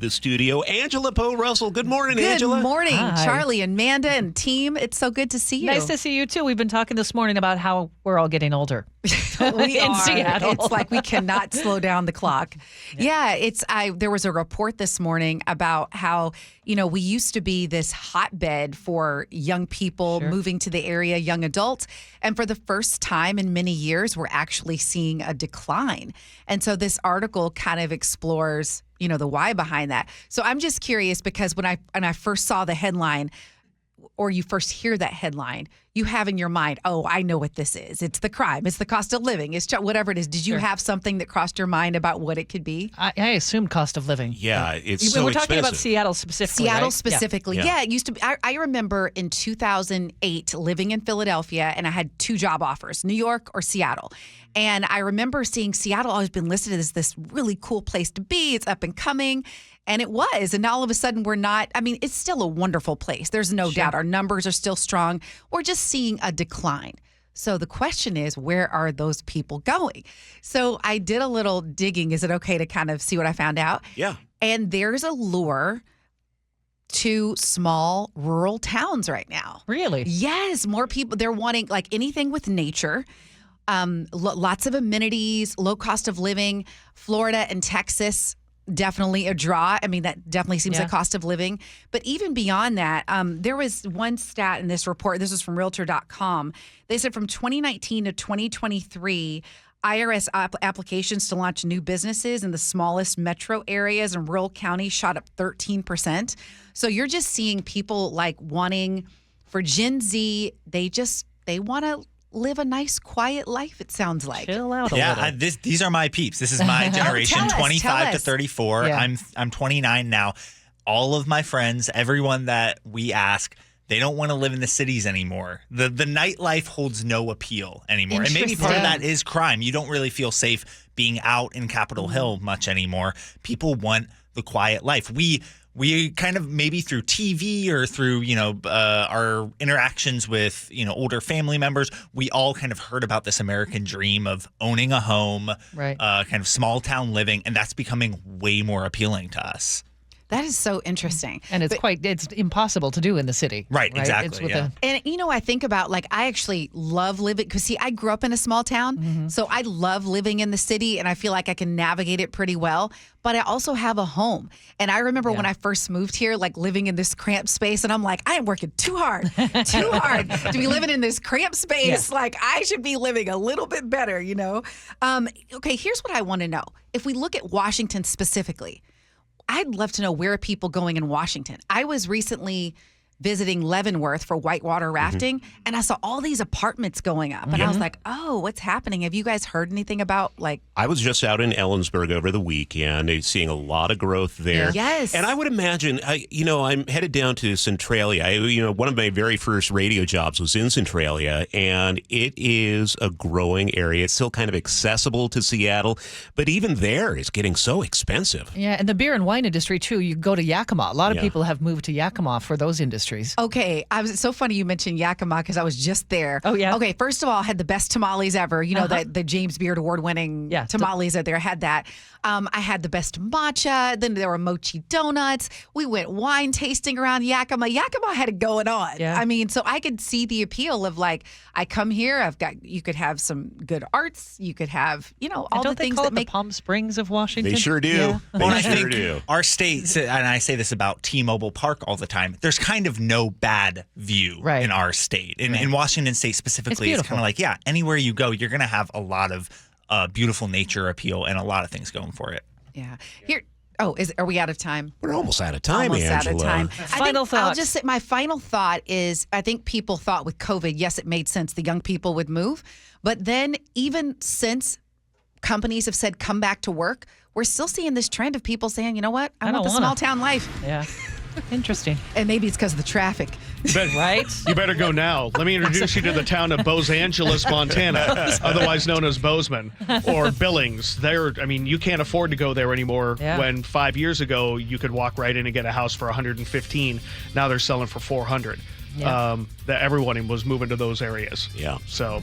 the studio, Angela Poe Russell. Good morning, Angela. Good morning, Hi. Charlie and Amanda and team. It's so good to see you. Nice to see you, too. We've been talking this morning about how we're all getting older. We in are. Seattle. It's like we cannot slow down the clock. There was a report this morning about how, we used to be this hotbed for young people moving to the area, young adults. And for the first time in many years, we're actually seeing a decline. And so this article kind of explores, the why behind that. So I'm just curious because when I first saw the headline, or you first hear that headline, you have in your mind, oh, I know what this is. It's the crime. It's the cost of living. It's whatever it is. Did you have something that crossed your mind about what it could be? I assumed cost of living. Yeah, it's so We're expensive. talking about Seattle specifically, Seattle right? specifically. Yeah. Yeah, it used to be. I remember in 2008 living in Philadelphia, and I had two job offers, New York or Seattle. And I remember seeing Seattle always been listed as this really cool place to be. It's up and coming. And it was. And now all of a sudden we're not. I mean, it's still a wonderful place. There's no doubt. Our numbers are still strong. We're just seeing a decline. So the question is, where are those people going? So I did a little digging. Is it okay to kind of see what I found out? Yeah. And there's a lure to small rural towns right now. Really? Yes. More people. They're wanting like anything with nature. Lots of amenities, low cost of living. Florida and Texas, definitely a draw. I mean, that definitely seems like cost of living. But even beyond that, there was one stat in this report. This was from Realtor.com. They said from 2019 to 2023, IRS applications to launch new businesses in the smallest metro areas and rural counties shot up 13%. So you're just seeing people like wanting, for Gen Z, they want to live a nice, quiet life, it sounds like. Chill out a little. These are my peeps. This is my generation, Tell us, 25 to 34. Yeah. I'm 29 now. All of my friends, everyone that we ask, they don't want to live in the cities anymore. The nightlife holds no appeal anymore. And maybe part of that is crime. You don't really feel safe being out in Capitol Hill much anymore. People want the quiet life. We kind of maybe through TV or through, our interactions with, older family members, we all kind of heard about this American dream of owning a home, Right. Kind of small town living. And that's becoming way more appealing to us. That is so interesting. And it's impossible to do in the city. Right, exactly, It's with yeah. And, I think about, I actually love living, because, I grew up in a small town, so I love living in the city, and I feel like I can navigate it pretty well, but I also have a home. And I remember when I first moved here, living in this cramped space, and I'm like, I am working too hard to be living in this cramped space. Yeah. I should be living a little bit better, Okay, here's what I want to know. If we look at Washington specifically, I'd love to know, where are people going in Washington? I was recently visiting Leavenworth for whitewater rafting, and I saw all these apartments going up. And I was like, oh, what's happening? Have you guys heard anything about, I was just out in Ellensburg over the weekend, seeing a lot of growth there. Yes. And I would imagine, I'm headed down to Centralia. One of my very first radio jobs was in Centralia, and it is a growing area. It's still kind of accessible to Seattle, but even there, it's getting so expensive. Yeah, and the beer and wine industry, too. You go to Yakima. A lot of people have moved to Yakima for those industries. Okay, it's so funny you mentioned Yakima, because I was just there. Oh, yeah? Okay, first of all, I had the best tamales ever. The James Beard Award-winning tamales out there. I had that. I had the best matcha. Then there were mochi donuts. We went wine tasting around Yakima. Yakima had it going on. Yeah. I mean, so I could see the appeal of I come here. You could have some good arts. You could have, all the things call that it make the Palm Springs of Washington? They sure do. Yeah. Well, I They sure think do. our state, and I say this about T-Mobile Park all the time, there's kind of no bad view in our state. In Washington State specifically, it's kind of anywhere you go, you're going to have a lot of beautiful nature appeal and a lot of things going for it. Yeah. Here. Oh, are we out of time? We're almost out of time, Almost Angela. out of time. Final thought. I'll just say my final thought is, I think people thought with COVID, yes, it made sense. The young people would move. But then even since companies have said come back to work, we're still seeing this trend of people saying, you know what? I want the small town life. Yeah. Interesting. And maybe it's because of the traffic. Right? You better go now. Let me introduce you to the town of Bos Angeles, Montana, otherwise known as Bozeman, or Billings. You can't afford to go there anymore. Yeah. When 5 years ago, you could walk right in and get a house for $115. Now they're selling for $400. Yeah. That everyone was moving to those areas. Yeah. So